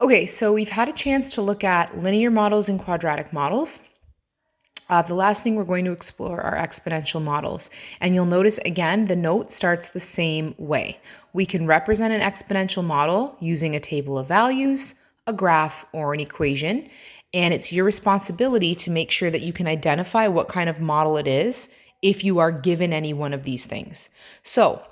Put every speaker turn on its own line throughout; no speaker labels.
Okay, so we've had a chance to look at linear models and quadratic models. The last thing we're going to explore are exponential models. And you'll notice again, the note starts the same way. We can represent an exponential model using a table of values, a graph, or an equation. And it's your responsibility to make sure that you can identify what kind of model it is if you are given any one of these things. So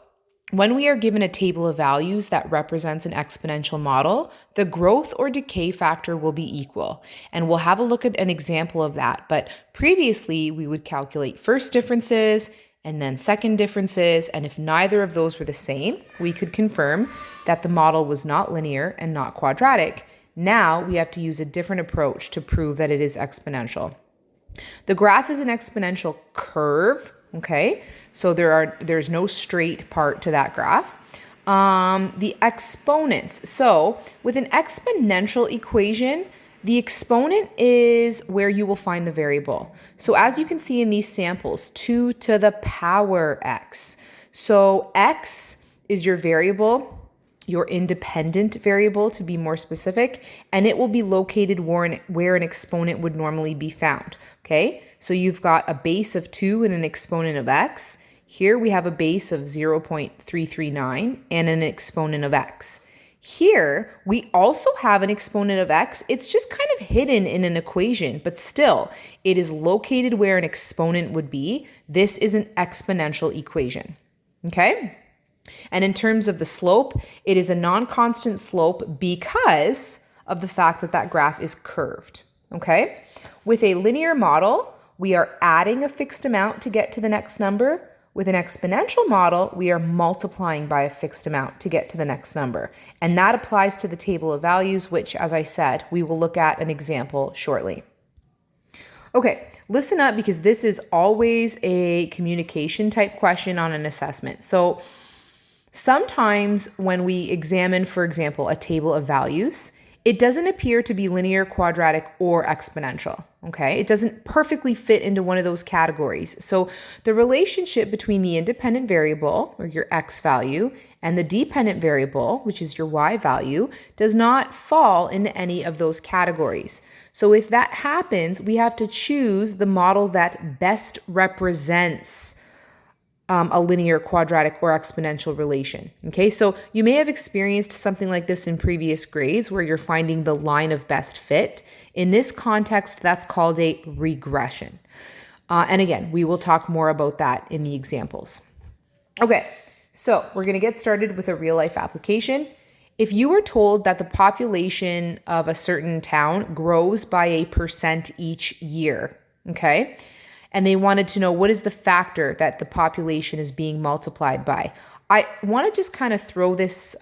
when we are given a table of values that represents an exponential model, the growth or decay factor will be equal. And we'll have a look at an example of that. But previously, we would calculate first differences and then second differences. And if neither of those were the same, we could confirm that the model was not linear and not quadratic. Now we have to use a different approach to prove that it is exponential. The graph is an exponential curve, okay? So there's no straight part to that graph. The exponents. So with an exponential equation, the exponent is where you will find the variable. So as you can see in these samples, 2 to the power x. So x is your variable, your independent variable to be more specific, and it will be located where an exponent would normally be found, okay? So you've got a base of 2 and an exponent of x. Here we have a base of 0.339 and an exponent of x. Here we also have an exponent of x. It's just kind of hidden in an equation, but still it is located where an exponent would be. This is an exponential equation, okay? And in terms of the slope, it is a non-constant slope because of the fact that that graph is curved, okay? With a linear model, we are adding a fixed amount to get to the next number. With an exponential model, we are multiplying by a fixed amount to get to the next number. And that applies to the table of values, which, as I said, we will look at an example shortly. Okay, listen up because this is always a communication type question on an assessment. So sometimes when we examine, for example, a table of values, it doesn't appear to be linear, quadratic, or exponential, okay? It doesn't perfectly fit into one of those categories. So the relationship between the independent variable, or your x value, and the dependent variable, which is your y value, does not fall into any of those categories. So if that happens, we have to choose the model that best represents a linear, quadratic, or exponential relation. Okay, so you may have experienced something like this in previous grades where you're finding the line of best fit. In this context, that's called a regression. And again, we will talk more about that in the examples. Okay, so we're going to get started with a real life application. If you were told that the population of a certain town grows by a % each year, okay, and they wanted to know what is the factor that the population is being multiplied by. I want to just kind of throw this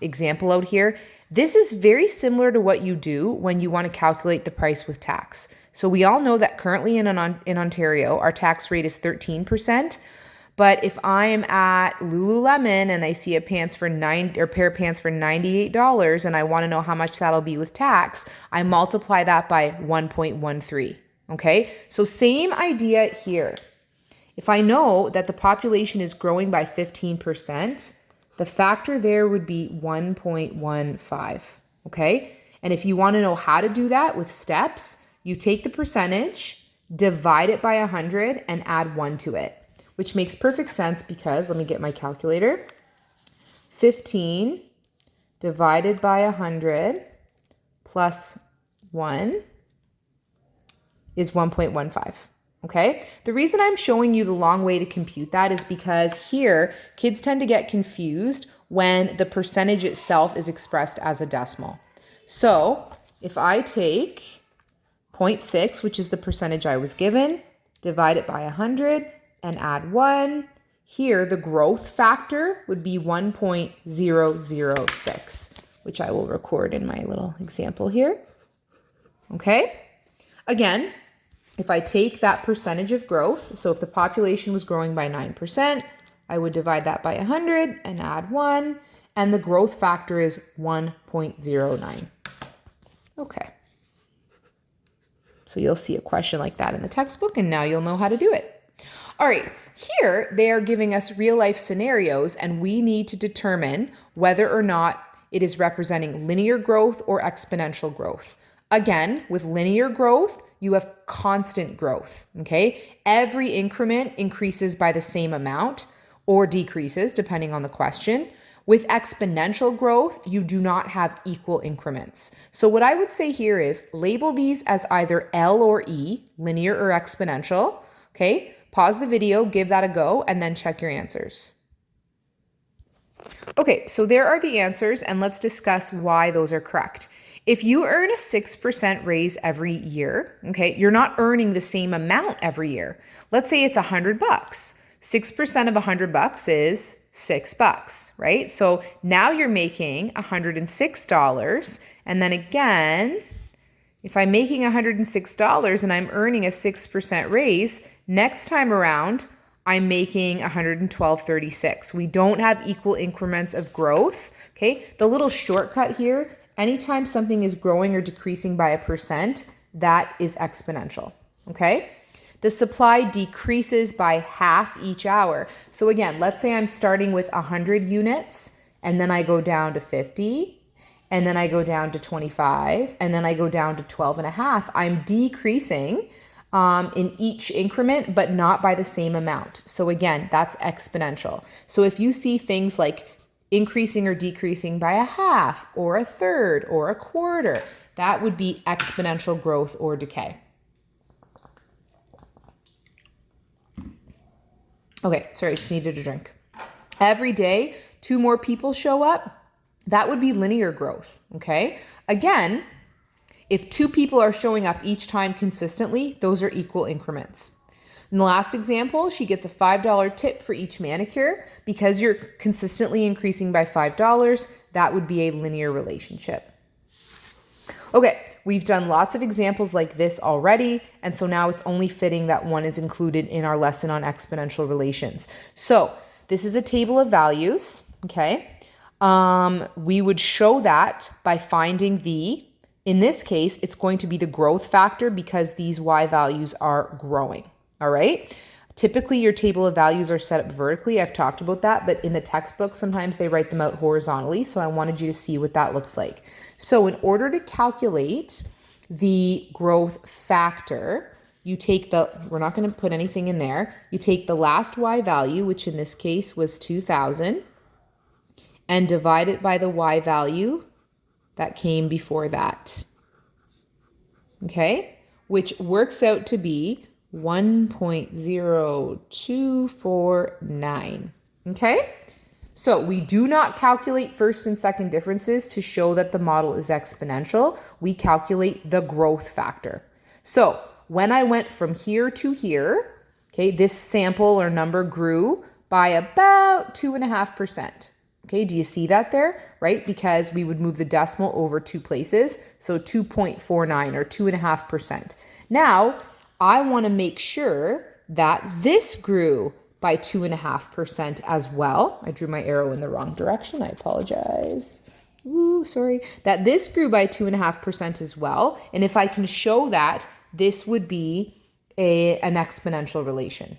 example out here. This is very similar to what you do when you want to calculate the price with tax. So we all know that currently in Ontario, our tax rate is 13%. But if I am at Lululemon and I see a pair of pants for $98 and I want to know how much that'll be with tax, I multiply that by 1.13. Okay, so same idea here. If I know that the population is growing by 15%, the factor there would be 1.15, okay? And if you want to know how to do that with steps, you take the percentage, divide it by 100, and add 1 to it, which makes perfect sense because, let me get my calculator, 15 divided by 100 plus 1 is 1.15, okay? The reason I'm showing you the long way to compute that is because here, kids tend to get confused when the percentage itself is expressed as a decimal. So if I take 0.6, which is the percentage I was given, divide it by 100 and add 1, here the growth factor would be 1.006, which I will record in my little example here, okay? Again, if I take that percentage of growth, so if the population was growing by 9%, I would divide that by 100 and add 1, and the growth factor is 1.09. Okay. So you'll see a question like that in the textbook, and now you'll know how to do it. All right, here they are giving us real life scenarios, and we need to determine whether or not it is representing linear growth or exponential growth. Again, with linear growth, you have constant growth, okay? Every increment increases by the same amount or decreases depending on the question. With exponential growth, you do not have equal increments. So what I would say here is label these as either L or E, linear or exponential, okay? Pause the video, give that a go, and then check your answers. Okay, so there are the answers, and let's discuss why those are correct. If you earn a 6% raise every year, okay, you're not earning the same amount every year. Let's say it's $100. 6% of $100 is $6, right? So now you're making $106. And then again, if I'm making $106 and I'm earning a 6% raise, next time around, I'm making $112.36. We don't have equal increments of growth, okay? The little shortcut here, anytime something is growing or decreasing by a percent, that is exponential, okay? The supply decreases by half each hour. So again, let's say I'm starting with 100 units, and then I go down to 50, and then I go down to 25, and then I go down to 12 and a half. I'm decreasing in each increment, but not by the same amount. So again, that's exponential. So if you see things like increasing or decreasing by a half or a third or a quarter, that would be exponential growth or decay. Okay, sorry, I just needed a drink. Every day, 2 more people show up. That would be linear growth, okay? Again, if 2 people are showing up each time consistently, those are equal increments. In the last example, she gets a $5 tip for each manicure. Because you're consistently increasing by $5, that would be a linear relationship. Okay, we've done lots of examples like this already, and so now it's only fitting that one is included in our lesson on exponential relations. So this is a table of values, okay? We would show that by finding in this case, it's going to be the growth factor because these Y values are growing, all right? Typically, your table of values are set up vertically. I've talked about that, but in the textbook, sometimes they write them out horizontally, so I wanted you to see what that looks like. So in order to calculate the growth factor, you take we're not going to put anything in there, you take the last Y value, which in this case was 2,000, and divide it by the Y value that came before that, okay? Which works out to be 1.0249, okay? So we do not calculate first and second differences to show that the model is exponential. We calculate the growth factor. So when I went from here to here, okay, this sample or number grew by about 2.5%. Okay, do you see that there, right? Because we would move the decimal over 2 places, so 2.49 or 2.5%. Now, I want to make sure that this grew by 2.5% as well. I drew my arrow in the wrong direction. I apologize. Ooh, sorry. That this grew by 2.5% as well. And if I can show that, this would be an exponential relation.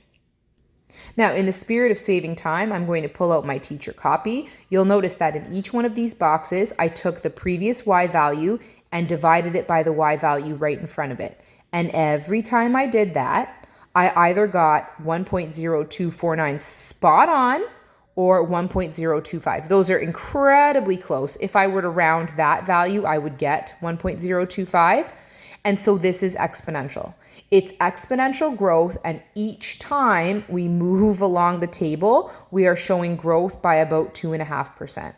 Now, in the spirit of saving time, I'm going to pull out my teacher copy. You'll notice that in each one of these boxes, I took the previous Y value and divided it by the Y value right in front of it. And every time I did that, I either got 1.0249 spot on or 1.025. Those are incredibly close. If I were to round that value, I would get 1.025. And so this is exponential. It's exponential growth, and each time we move along the table, we are showing growth by about 2.5%.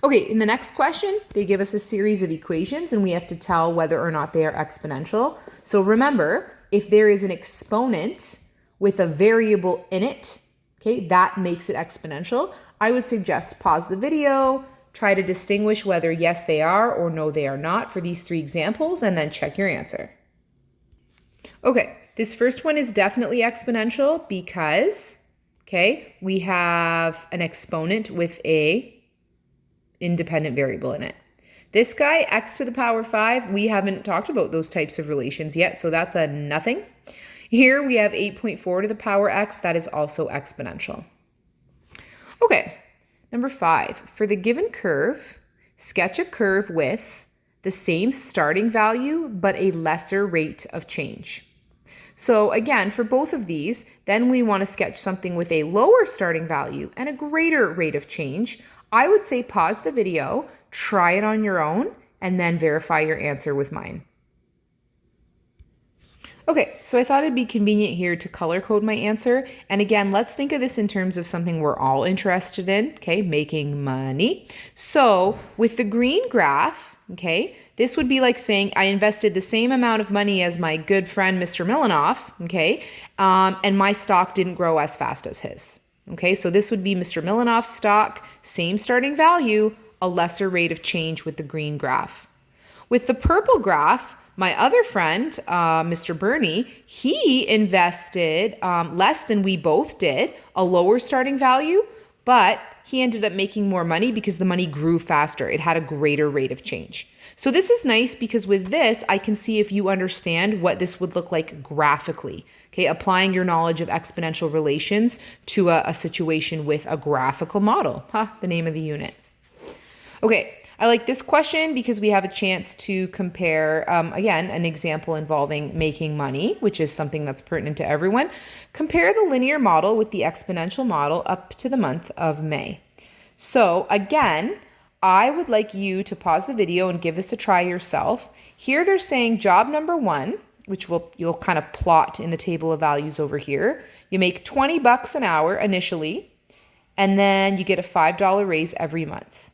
Okay, in the next question, they give us a series of equations, and we have to tell whether or not they are exponential. So remember, if there is an exponent with a variable in it, okay, that makes it exponential. I would suggest pause the video, try to distinguish whether yes, they are or no, they are not for these 3 examples, and then check your answer. Okay, this first one is definitely exponential because, okay, we have an exponent with a independent variable in it. This guy, x to the power 5, we haven't talked about those types of relations yet, so that's a nothing. Here we have 8.4 to the power x, that is also exponential. Okay, Number 5, for the given curve, sketch a curve with the same starting value but a lesser rate of change. So again, for both of these, then we want to sketch something with a lower starting value and a greater rate of change. I would say pause the video, try it on your own, and then verify your answer with mine. Okay, so I thought it'd be convenient here to color code my answer. And again, let's think of this in terms of something we're all interested in, okay, making money. So with the green graph, okay, this would be like saying I invested the same amount of money as my good friend, Mr. Milanoff, okay, and my stock didn't grow as fast as his. Okay, so this would be Mr. Milanoff's stock, same starting value, a lesser rate of change with the green graph. With the purple graph, my other friend, Mr. Bernie, he invested less than we both did, a lower starting value, but he ended up making more money because the money grew faster. It had a greater rate of change. So this is nice because with this, I can see if you understand what this would look like graphically. Okay, applying your knowledge of exponential relations to a situation with a graphical model. The name of the unit. Okay, I like this question because we have a chance to compare, again, an example involving making money, which is something that's pertinent to everyone. Compare the linear model with the exponential model up to the month of May. So again, I would like you to pause the video and give this a try yourself. Here they're saying job number 1, which you'll kind of plot in the table of values over here. You make $20 an hour initially, and then you get a $5 raise every month.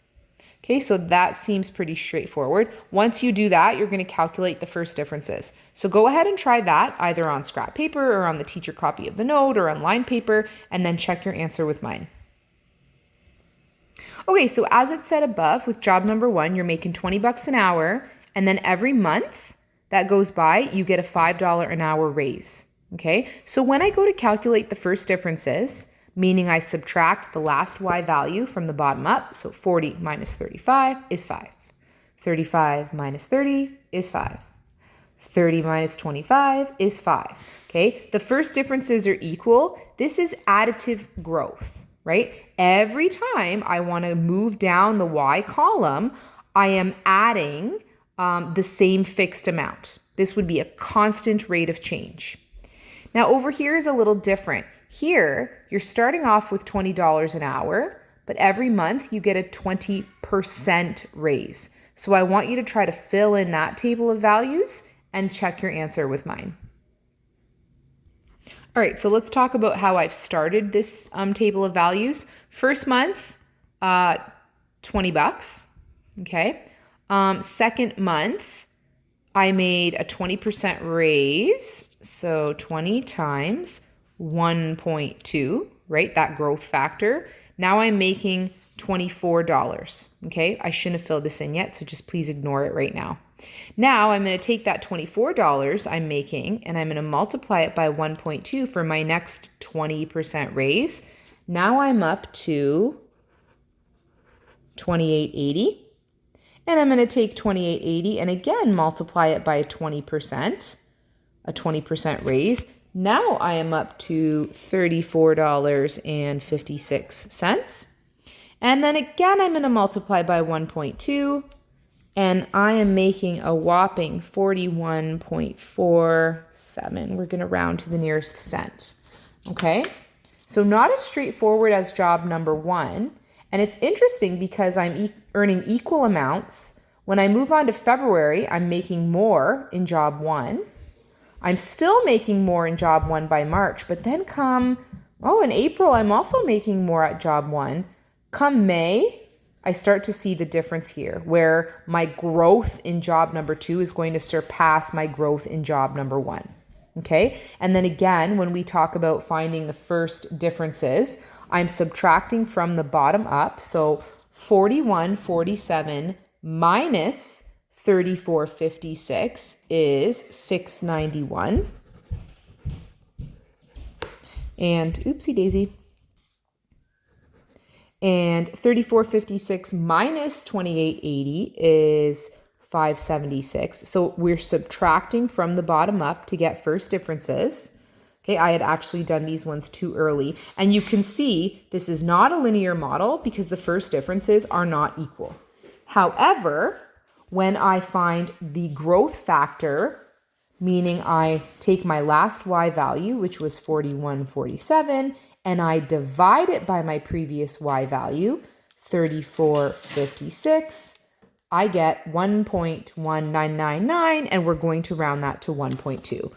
Okay, so that seems pretty straightforward. Once you do that, you're going to calculate the first differences. So go ahead and try that either on scrap paper or on the teacher copy of the note or on line paper, and then check your answer with mine. Okay, so as it said above, with job number 1, you're making $20 an hour, and then every month that goes by, you get a $5 an hour raise. Okay, so when I go to calculate the first differences, meaning I subtract the last y value from the bottom up, so 40 minus 35 is 5. 35 minus 30 is 5. 30 minus 25 is 5. Okay, the first differences are equal. This is additive growth, right? Every time I want to move down the y column, I am adding the same fixed amount. This would be a constant rate of change. Now over here is a little different. Here, you're starting off with $20 an hour, but every month you get a 20% raise. So I want you to try to fill in that table of values and check your answer with mine. All right, so let's talk about how I've started this table of values. First month, $20, okay? Second month, I made a 20% raise, so 20 times 1.2, right? That growth factor. Now I'm making $24, okay? I shouldn't have filled this in yet, so just please ignore it right now. Now I'm going to take that $24 I'm making and I'm going to multiply it by 1.2 for my next 20% raise. Now I'm up to $28.80. And I'm going to take $28.80 and again multiply it by 20%, a 20% raise. Now I am up to $34.56. And then again, I'm going to multiply by 1.2, and I am making a whopping 41.47. We're going to round to the nearest cent. Okay, so not as straightforward as job number 1. And it's interesting because I'm earning equal amounts. When I move on to February, I'm making more in job 1. I'm still making more in job 1 by March, but then in April, I'm also making more at job 1. Come May, I start to see the difference here where my growth in job number 2 is going to surpass my growth in job number 1. Okay, and then again, when we talk about finding the first differences, I'm subtracting from the bottom up. So 41.47 minus 34.56 is 691. And oopsie daisy. And 34.56 minus 28.80 is 576. So we're subtracting from the bottom up to get first differences. Okay, I had actually done these ones too early. And you can see this is not a linear model because the first differences are not equal. However, when I find the growth factor, meaning I take my last y value, which was 41.47, and I divide it by my previous y value, 34.56, I get 1.1999, and we're going to round that to 1.2.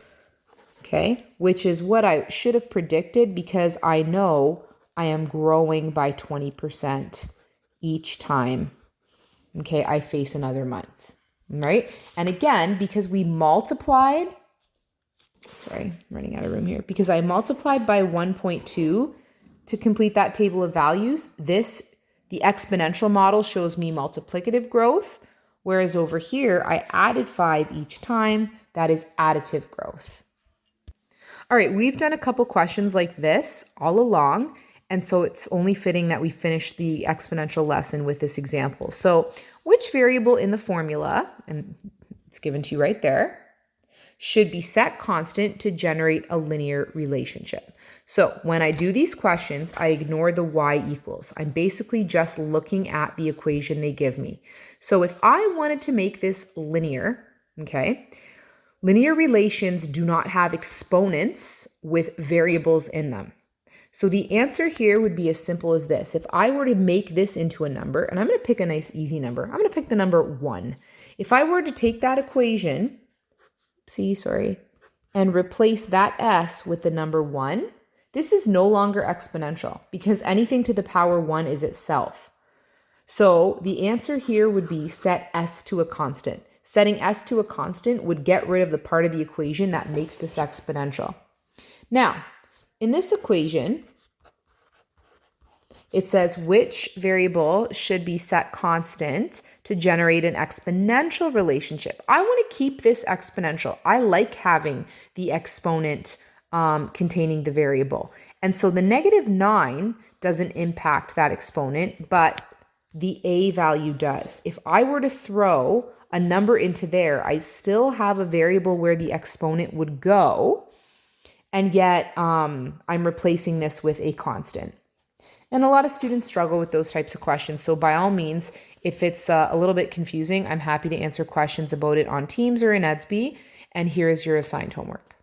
Okay, which is what I should have predicted because I know I am growing by 20% each time, okay, I face another month, right? And again, because we multiplied, sorry, I'm running out of room here, because I multiplied by 1.2 to complete that table of values, the exponential model shows me multiplicative growth, whereas over here, I added 5 each time, that is additive growth. All right, we've done a couple questions like this all along, and so it's only fitting that we finish the exponential lesson with this example. So which variable in the formula, and it's given to you right there, should be set constant to generate a linear relationship? So when I do these questions, I ignore the y equals. I'm basically just looking at the equation they give me. So if I wanted to make this linear, okay, linear relations do not have exponents with variables in them. So the answer here would be as simple as this. If I were to make this into a number, and I'm going to pick a nice easy number. I'm going to pick the number 1. If I were to take that equation, and replace that s with the number 1, this is no longer exponential because anything to the power 1 is itself. So the answer here would be set s to a constant. Setting s to a constant would get rid of the part of the equation that makes this exponential. Now, in this equation, it says which variable should be set constant to generate an exponential relationship. I want to keep this exponential. I like having the exponent containing the variable. And so the -9 doesn't impact that exponent, but the a value does. If I were to throw a number into there, I still have a variable where the exponent would go, and yet I'm replacing this with a constant. And a lot of students struggle with those types of questions. So by all means, if it's a little bit confusing, I'm happy to answer questions about it on Teams or in EDSB. And here is your assigned homework.